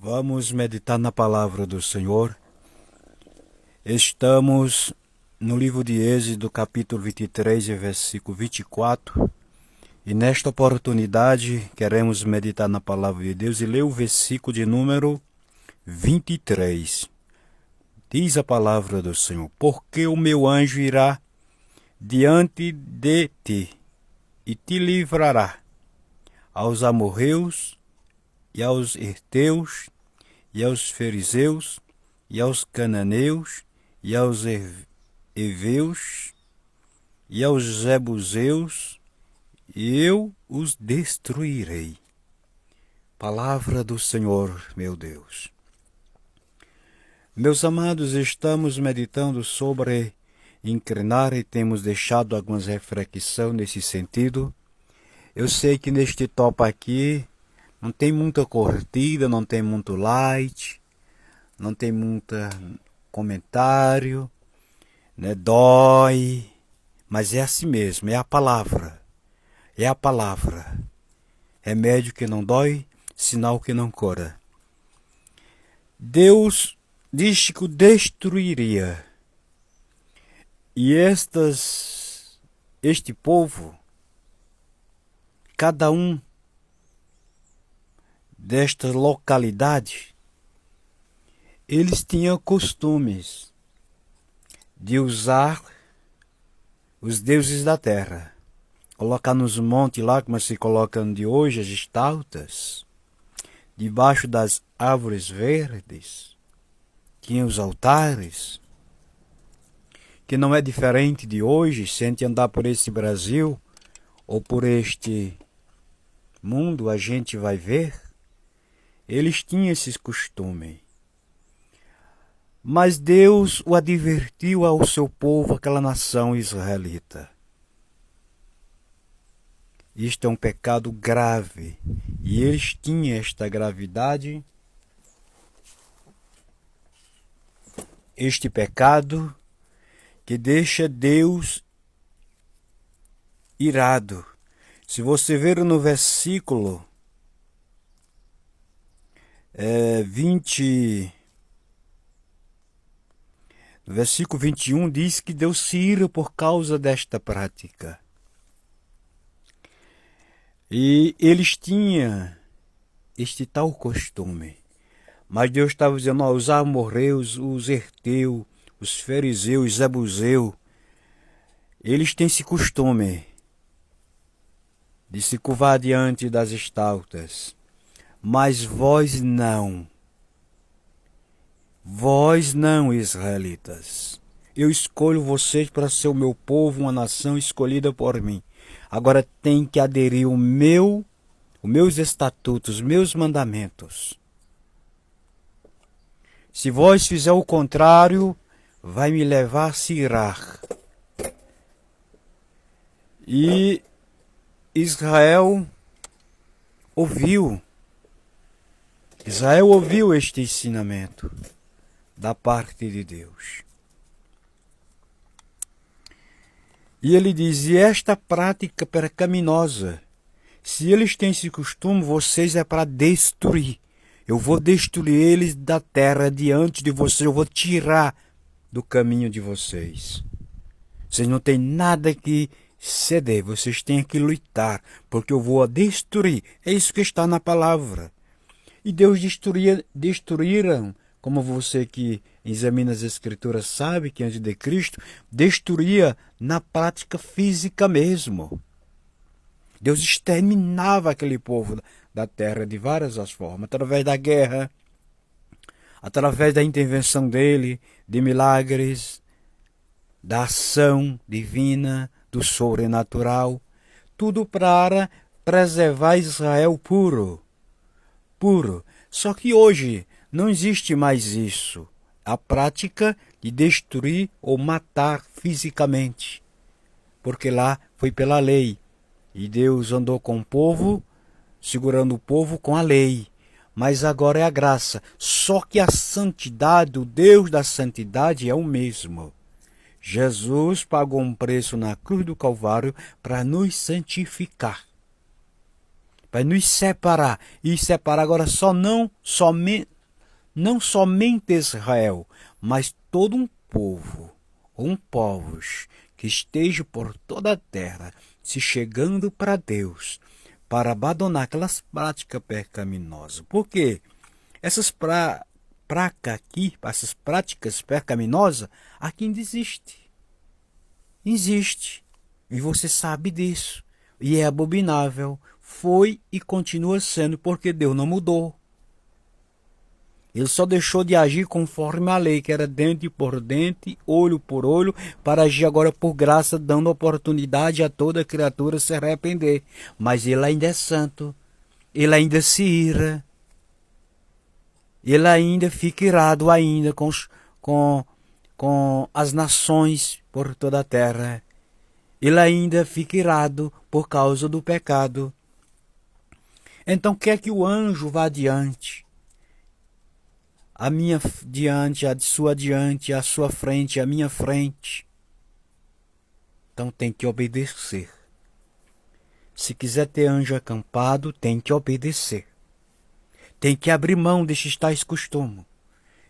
Vamos meditar na palavra do Senhor. Estamos no livro de Êxodo, capítulo 23, versículo 24. E nesta oportunidade queremos meditar na palavra de Deus e ler o versículo de número 23. Diz a palavra do Senhor: porque o meu anjo irá diante de ti e te livrará aos amorreus e aos heteus e aos fariseus e aos cananeus e aos heveus e aos jebuseus, e eu os destruirei. Palavra do Senhor, meu Deus. Meus amados, estamos meditando sobre inclinar e temos deixado algumas reflexões nesse sentido. Eu sei que neste tópico aqui não tem muita curtida, não tem muito like, não tem muito comentário, né? Dói, mas é assim mesmo, é a palavra. É a palavra. Remédio que não dói, sinal que não cura. Deus disse que o destruiria. E este povo, cada um desta localidade, eles tinham costumes de usar os deuses da terra, colocar nos montes lá, como se colocam de hoje, as estátuas, debaixo das árvores verdes, tinha os altares, que não é diferente de hoje. Se a gente andar por esse Brasil, ou por este mundo, a gente vai ver, eles tinham esses costumes. Mas Deus o advertiu ao seu povo, aquela nação israelita. Isto é um pecado grave. E eles tinham esta gravidade, este pecado, que deixa Deus irado. Se você ver no versículo 21, diz que Deus se ira por causa desta prática. E eles tinham este tal costume. Mas Deus estava dizendo: os amorreus, os heteus, os fariseus, os jebuseus, eles têm esse costume de se curvar diante das estátuas. Mas vós não, israelitas. Eu escolho vocês para ser o meu povo, uma nação escolhida por mim. Agora tem que aderir os meus estatutos, os meus mandamentos. Se vós fizer o contrário, vai me levar a se irar. E Israel ouviu este ensinamento da parte de Deus. E ele diz: e esta prática pecaminosa, se eles têm esse costume, vocês é para destruir. Eu vou destruir eles da terra diante de vocês, eu vou tirar do caminho de vocês. Vocês não têm nada que ceder, vocês têm que lutar, porque eu vou destruir. É isso que está na palavra. E Deus destruíram, como você que examina as Escrituras sabe, que antes de Cristo, destruía na prática física mesmo. Deus exterminava aquele povo da terra de várias as formas, através da guerra, através da intervenção dele, de milagres, da ação divina, do sobrenatural, tudo para preservar Israel puro. Só que hoje não existe mais isso, a prática de destruir ou matar fisicamente, porque lá foi pela lei, e Deus andou com o povo, segurando o povo com a lei, mas agora é a graça. Só que a santidade, o Deus da santidade é o mesmo. Jesus pagou um preço na cruz do Calvário para nos santificar, para nos separar. E separar agora não somente Israel, mas todo um povos que esteja por toda a terra se chegando para Deus, para abandonar aquelas práticas pecaminosas. Por quê? Essas essas práticas pecaminosas, aqui ainda existe. Existe. E você sabe disso. E é abominável. Foi e continua sendo, porque Deus não mudou. Ele só deixou de agir conforme a lei, que era dente por dente, olho por olho, para agir agora por graça, dando oportunidade a toda criatura se arrepender. Mas ele ainda é santo. Ele ainda se ira. Ele ainda fica irado ainda com as nações por toda a terra. Ele ainda fica irado por causa do pecado. Então quer que o anjo vá adiante, a minha diante, a sua diante, a sua frente, a minha frente. Então tem que obedecer. Se quiser ter anjo acampado, tem que obedecer. Tem que abrir mão destes tais costumes.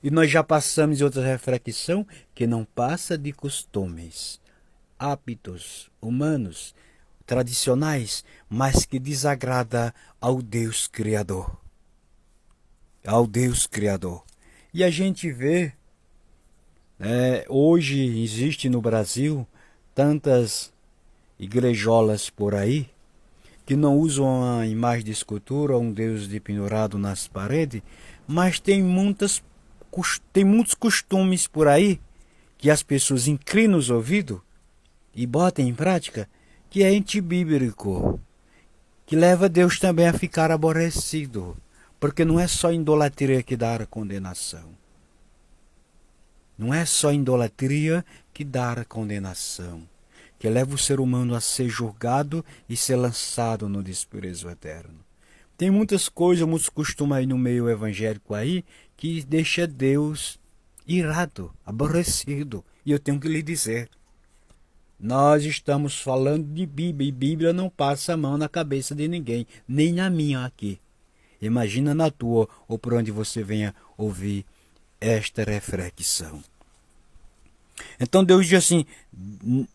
E nós já passamos em outra reflexão que não passa de costumes, hábitos humanos, tradicionais, mas que desagrada ao Deus Criador. Ao Deus Criador. E a gente vê, hoje existe no Brasil tantas igrejolas por aí que não usam a imagem de escultura, um Deus de pendurado nas paredes, mas tem muitos costumes por aí que as pessoas inclinam os ouvidos e botam em prática, que é antibíblico, que leva Deus também a ficar aborrecido, porque não é só idolatria que dá a condenação. Não é só idolatria que dá a condenação, que leva o ser humano a ser julgado e ser lançado no desprezo eterno. Tem muitas coisas, muitos costumes aí no meio evangélico aí, que deixa Deus irado, aborrecido. E eu tenho que lhe dizer, nós estamos falando de Bíblia, e Bíblia não passa a mão na cabeça de ninguém, nem na minha aqui. Imagina na tua, ou por onde você venha ouvir esta reflexão. Então Deus diz assim,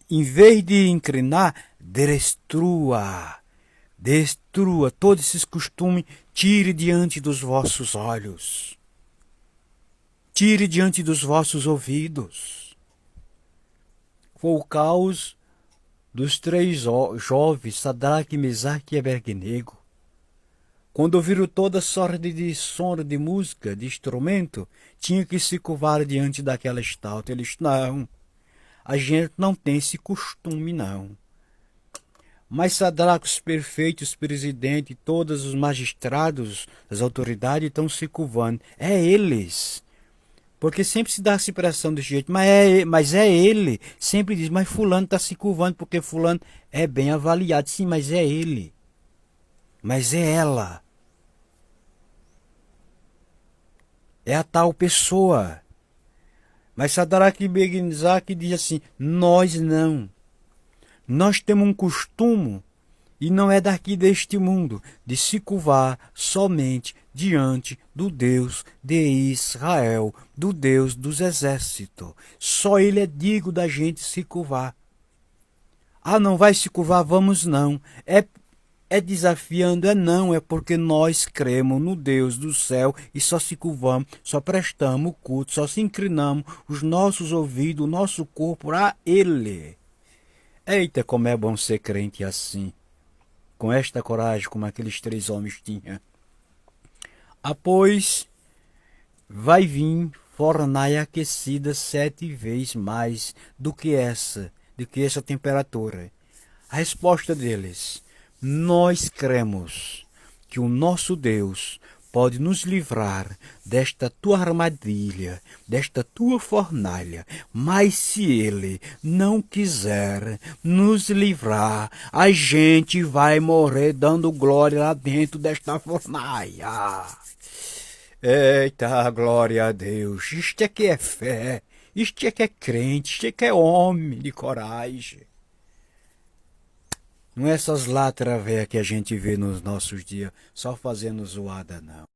em vez de inclinar, destrua todos esses costumes, tire diante dos vossos olhos, tire diante dos vossos ouvidos. Foi o caos dos 3 jovens, Sadraque, Mesaque e Abednego. Quando ouviram toda sorte de som, de música, de instrumento, tinha que se curvar diante daquela estátua. Eles, não, a gente não tem esse costume, não. Mas Sadraque, os perfeitos, presidente, todos os magistrados, as autoridades estão se curvando. É eles. Porque sempre se dá essa impressão desse jeito, mas é ele. Sempre diz, mas fulano está se curvando porque fulano é bem avaliado. Sim, mas é ele. Mas é ela. É a tal pessoa. Mas Sadraque, Mesaque diz assim, nós não. Nós temos um costume, e não é daqui deste mundo, de se curvar somente diante do Deus de Israel, do Deus dos exércitos. Só ele é digno da gente se curvar. Ah, não vai se curvar? Vamos não. É desafiando? Não, é porque nós cremos no Deus do céu e só se curvamos, só prestamos culto, só se inclinamos os nossos ouvidos, o nosso corpo a Ele. Eita, como é bom ser crente assim, com esta coragem como aqueles 3 homens tinham. Após vai vir fornalha aquecida 7 vezes mais do que essa temperatura. A resposta deles, nós cremos que o nosso Deus pode nos livrar desta tua armadilha, desta tua fornalha, mas se ele não quiser nos livrar, a gente vai morrer dando glória lá dentro desta fornalha. Eita, glória a Deus, isto é que é fé, isto é que é crente, isto é que é homem de coragem. Não é essas latras velhas que a gente vê nos nossos dias, só fazendo zoada, não.